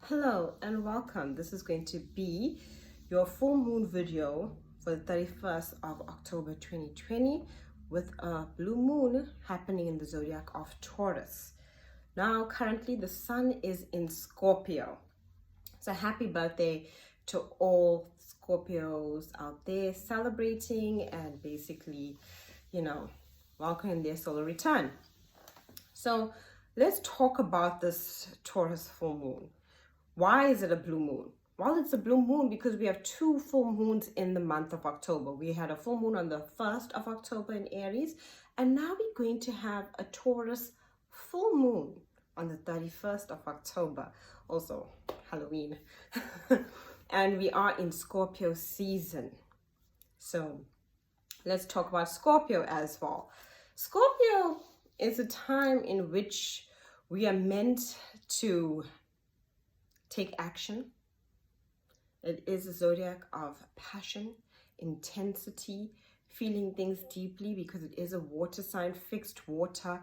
Hello and welcome. This is going to be your full moon video for the 31st of October 2020 with a blue moon happening in the zodiac of Taurus. Now, currently the sun is in Scorpio. So happy birthday to all Scorpios out there celebrating and basically, welcoming their solar return. So let's talk about this Taurus full moon. Why is it a blue moon? Well, it's a blue moon because we have two full moons in the month of October. We had a full moon on the 1st of October in Aries, and now we're going to have a Taurus full moon on the 31st of October, also Halloween. And we are in Scorpio season. So let's talk about Scorpio as well. Scorpio is a time in which we are meant to take action. It is a zodiac of passion, intensity, feeling things deeply because it is a water sign, fixed water.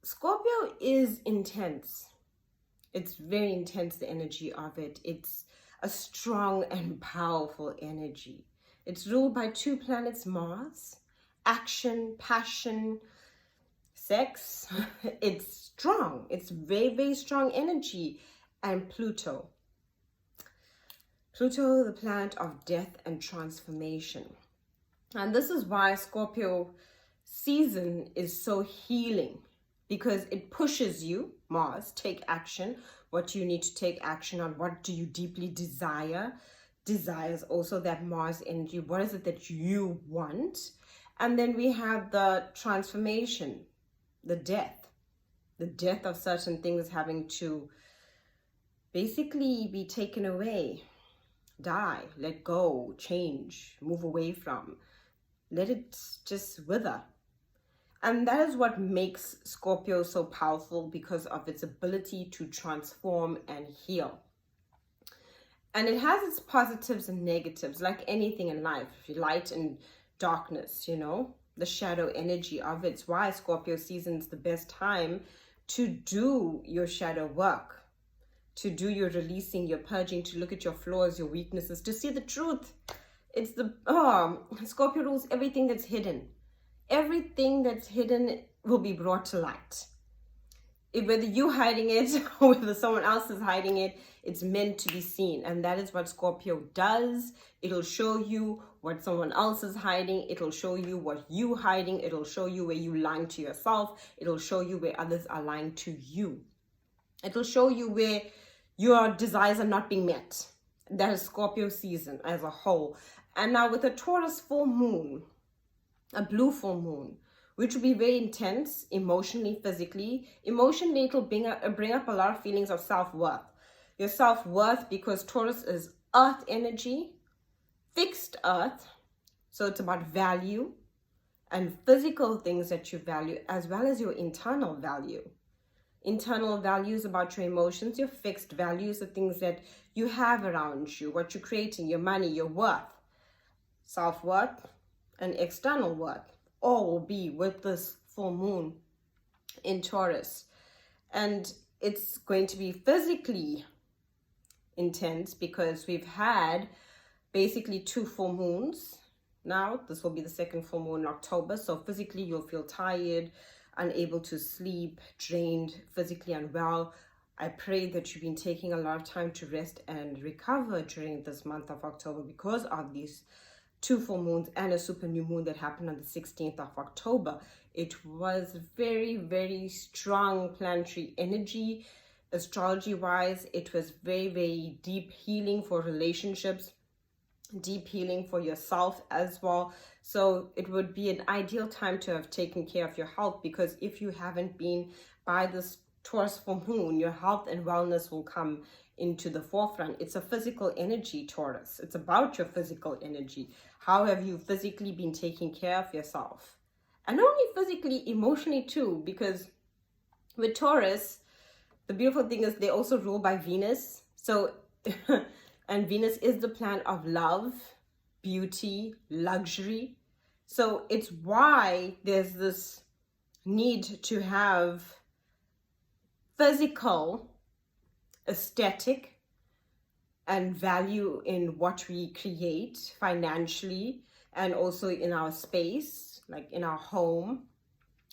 Scorpio is intense. It's very intense, the energy of it. It's a strong and powerful energy. It's ruled by two planets, Mars, action, passion, sex. It's strong. It's very, very strong energy. And Pluto, the planet of death and transformation. And this is why Scorpio season is so healing, because it pushes you, Mars, take action, what you need to take action on, what do you deeply desire. Desires also that Mars energy, what is it that you want? And then we have the transformation, the death of certain things having to basically be taken away, die, let go, change, move away from, let it just wither. And that is what makes Scorpio so powerful, because of its ability to transform and heal. And it has its positives and negatives, like anything in life, light and darkness, the shadow energy of it. It's why Scorpio season is the best time to do your shadow work, to do your releasing, your purging, to look at your flaws, your weaknesses, to see the truth. It's Scorpio rules everything that's hidden. Everything that's hidden will be brought to light. Whether you're hiding it or whether someone else is hiding it, it's meant to be seen. And that is what Scorpio does. It'll show you what someone else is hiding. It'll show you what you're hiding. It'll show you where you're lying to yourself. It'll show you where others are lying to you. It'll show you where your desires are not being met. That is Scorpio season as a whole. And now with a Taurus full moon, a blue full moon, which will be very intense emotionally, physically. Emotionally, it'll bring up a lot of feelings of self-worth. Your self-worth, because Taurus is earth energy, fixed earth. So it's about value and physical things that you value, as well as your internal value. Internal values about your emotions, your fixed values, the things that you have around you, what you're creating, your money, your worth, self-worth, and external worth, all will be with this full moon in Taurus. And it's going to be physically intense because we've had basically two full moons. Now, this will be the second full moon in October. So physically, you'll feel tired, unable to sleep, drained, physically unwell. I pray that you've been taking a lot of time to rest and recover during this month of October because of these two full moons and a super new moon that happened on the 16th of October. It was very, very strong planetary energy. Astrology wise, it was very, very deep healing for relationships, deep healing for yourself as well. So it would be an ideal time to have taken care of your health, because if you haven't been by this Taurus full moon, your health and wellness will come into the forefront. It's a physical energy, Taurus. It's about your physical energy. How have you physically been taking care of yourself? And not only physically, emotionally too, because with Taurus, the beautiful thing is they also rule by Venus. So and Venus is the planet of love, beauty, luxury. So it's why there's this need to have physical aesthetic and value in what we create financially and also in our space, like in our home,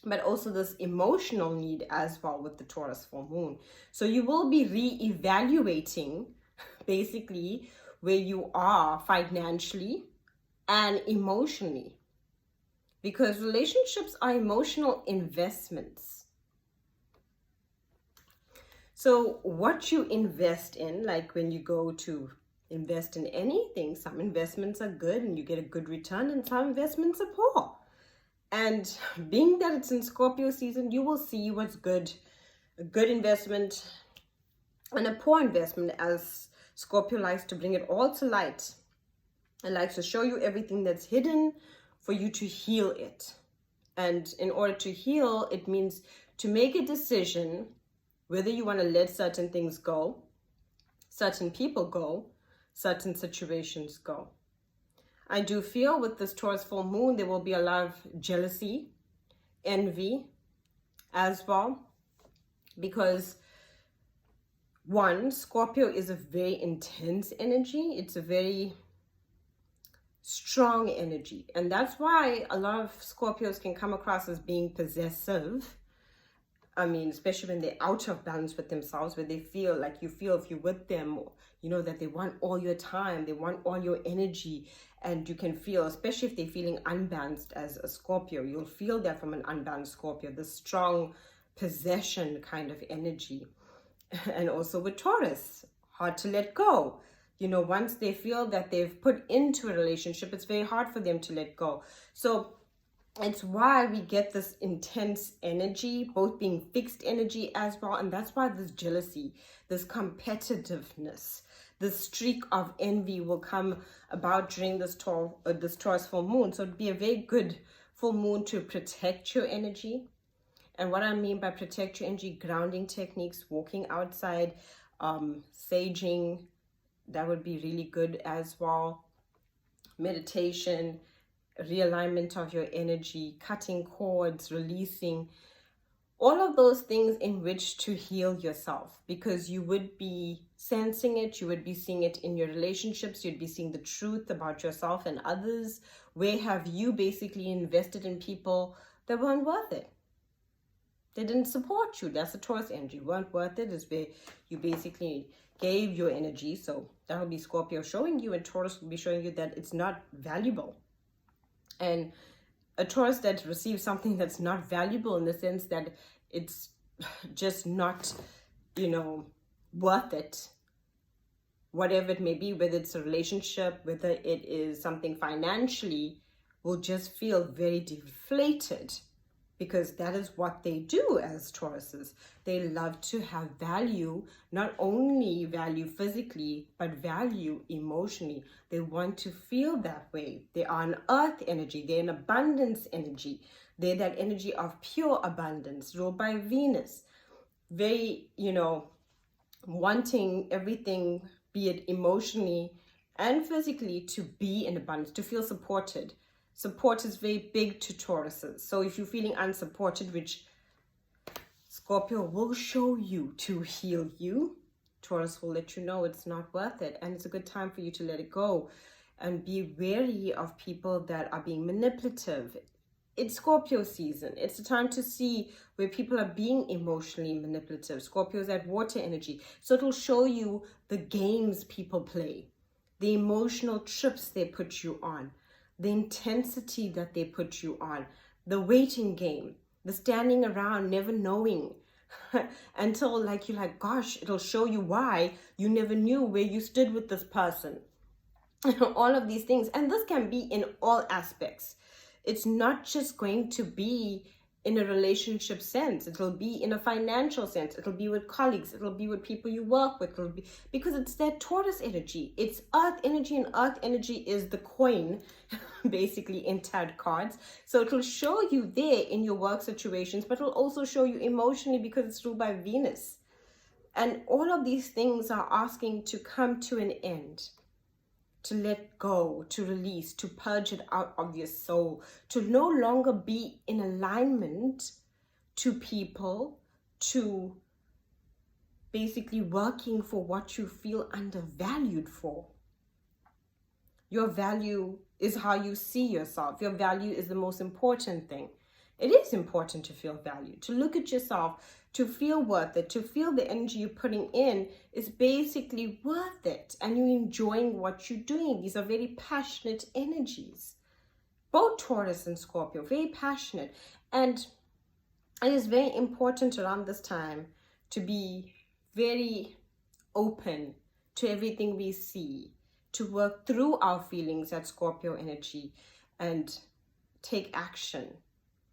but also this emotional need as well with the Taurus full moon. So you will be re-evaluating basically where you are financially and emotionally, because relationships are emotional investments. So what you invest in, like when you go to invest in anything, some investments are good and you get a good return, and some investments are poor. And being that it's in Scorpio season, you will see what's good, a good investment and a poor investment, as Scorpio likes to bring it all to light. It likes to show you everything that's hidden for you to heal it. And in order to heal, it means to make a decision whether you want to let certain things go, certain people go, certain situations go. I do feel with this Taurus full moon, there will be a lot of jealousy, envy as well, because one, Scorpio is a very intense energy. It's a very strong energy. And that's why a lot of Scorpios can come across as being possessive. I mean, especially when they're out of balance with themselves, where they feel like you feel if you're with them, you know, that they want all your time, they want all your energy. And you can feel, especially if they're feeling unbalanced as a Scorpio, you'll feel that from an unbalanced Scorpio, the strong possession kind of energy. And also with Taurus, hard to let go. You know, once they feel that they've put into a relationship, it's very hard for them to let go. So it's why we get this intense energy, both being fixed energy as well. And that's why this jealousy, this competitiveness, this streak of envy will come about during this Taurus full moon. So it'd be a very good full moon to protect your energy. And what I mean by protect your energy, grounding techniques, walking outside, saging, that would be really good as well. Meditation, realignment of your energy, cutting cords, releasing, all of those things in which to heal yourself, because you would be sensing it, you would be seeing it in your relationships, you'd be seeing the truth about yourself and others. Where have you basically invested in people that weren't worth it? They didn't support you. That's the Taurus energy. Weren't worth it is where you basically gave your energy. So that will be Scorpio showing you, and Taurus will be showing you that it's not valuable. And a Taurus that receives something that's not valuable, in the sense that it's just not, you know, worth it, whatever it may be, whether it's a relationship, whether it is something financially, will just feel very deflated, because that is what they do as Tauruses. They love to have value, not only value physically, but value emotionally. They want to feel that way. They are an earth energy. They're an abundance energy. They're that energy of pure abundance, ruled by Venus. Very, you know, wanting everything, be it emotionally and physically, to be in abundance, to feel supported. Support is very big to Tauruses. So if you're feeling unsupported, which Scorpio will show you to heal you, Taurus will let you know it's not worth it. And it's a good time for you to let it go and be wary of people that are being manipulative. It's Scorpio season. It's the time to see where people are being emotionally manipulative. Scorpio is that water energy. So it'll show you the games people play, the emotional trips they put you on, the intensity that they put you on, the waiting game, the standing around never knowing until like you're like, gosh, it'll show you why you never knew where you stood with this person. All of these things. And this can be in all aspects. It's not just going to be in a relationship sense. It'll be in a financial sense. It'll be with colleagues. It'll be with people you work with. It'll be, because it's that Taurus energy. It's earth energy, and earth energy is the coin, basically, in tarot cards. So it'll show you there in your work situations, but it'll also show you emotionally, because it's ruled by Venus. And all of these things are asking to come to an end, to let go, to release, to purge it out of your soul, to no longer be in alignment to people, to basically working for what you feel undervalued for. Your value is how you see yourself. Your value is the most important thing. It is important to feel valued, to look at yourself, to feel worth it, to feel the energy you're putting in is basically worth it, and you're enjoying what you're doing. These are very passionate energies. Both Taurus and Scorpio, very passionate. And it is very important around this time to be very open to everything we see, to work through our feelings at Scorpio energy and take action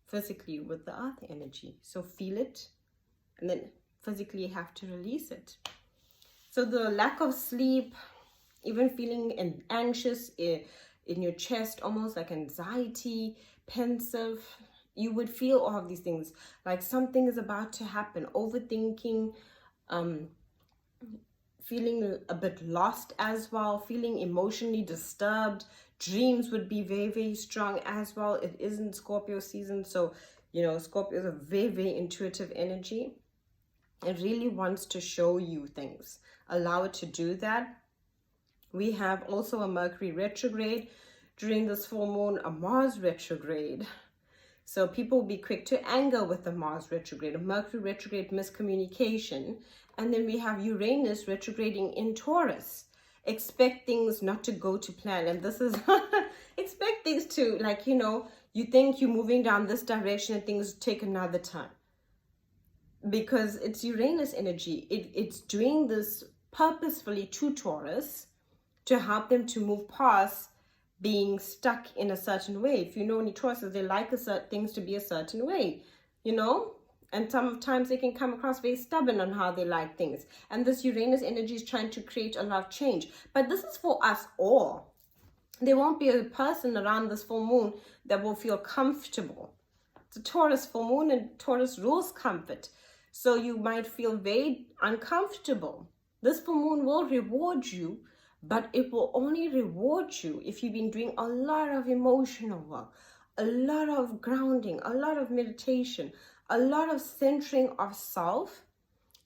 physically with the earth energy. So feel it and then physically have to release it. So the lack of sleep, even feeling anxious in your chest, almost like anxiety, pensive, you would feel all of these things like something is about to happen, overthinking, feeling a bit lost as well, feeling emotionally disturbed. Dreams would be very, very strong as well. It isn't Scorpio season, so Scorpio is a very, very intuitive energy. It really wants to show you things. Allow it to do that. We have also a Mercury retrograde during this full moon, a Mars retrograde. So people will be quick to anger with the Mars retrograde, a Mercury retrograde, miscommunication. And then we have Uranus retrograding in Taurus. Expect things not to go to plan. And this is, expect things to, you think you're moving down this direction and things take another turn. Because it's Uranus energy. It's doing this purposefully to Taurus to help them to move past being stuck in a certain way. If you know any Tauruses, they like things to be a certain way, and sometimes they can come across very stubborn on how they like things. And this Uranus energy is trying to create a lot of change. But this is for us all. There won't be a person around this full moon that will feel comfortable. It's a Taurus full moon, and Taurus rules comfort. So you might feel very uncomfortable. This full moon will reward you, but it will only reward you if you've been doing a lot of emotional work, a lot of grounding, a lot of meditation, a lot of centering of self,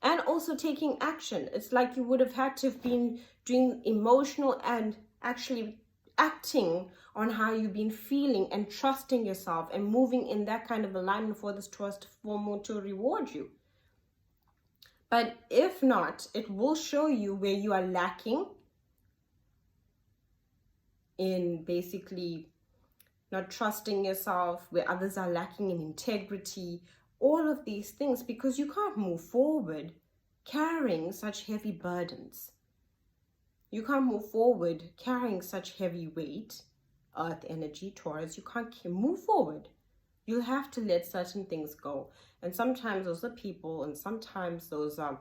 and also taking action. It's like you would have had to have been doing emotional and actually acting on how you've been feeling and trusting yourself and moving in that kind of alignment for this Taurus full moon to reward you. But if not, it will show you where you are lacking in basically not trusting yourself, where others are lacking in integrity, all of these things, because you can't move forward carrying such heavy burdens. You can't move forward carrying such heavy weight, earth energy, Taurus. You can't move forward. You'll have to let certain things go. And sometimes those are people, and sometimes those are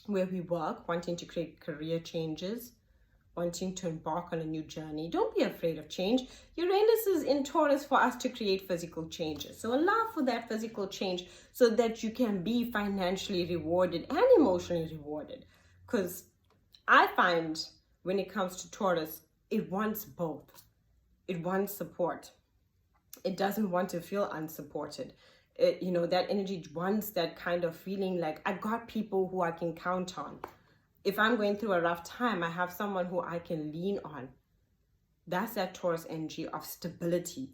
where we work, wanting to create career changes, wanting to embark on a new journey. Don't be afraid of change. Uranus is in Taurus for us to create physical changes. So allow for that physical change so that you can be financially rewarded and emotionally rewarded. Because I find when it comes to Taurus, it wants both. It wants support. It doesn't want to feel unsupported. That energy wants that kind of feeling like I got people who I can count on. If I'm going through a rough time, I have someone who I can lean on. That's that Taurus energy of stability.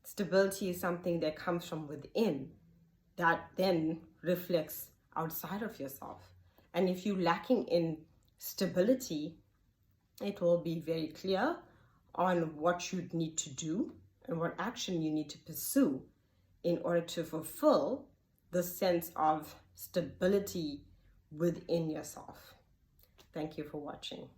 Stability is something that comes from within that then reflects outside of yourself. And if you're lacking in stability, it will be very clear on what you need to do and what action you need to pursue in order to fulfill the sense of stability within yourself. Thank you for watching.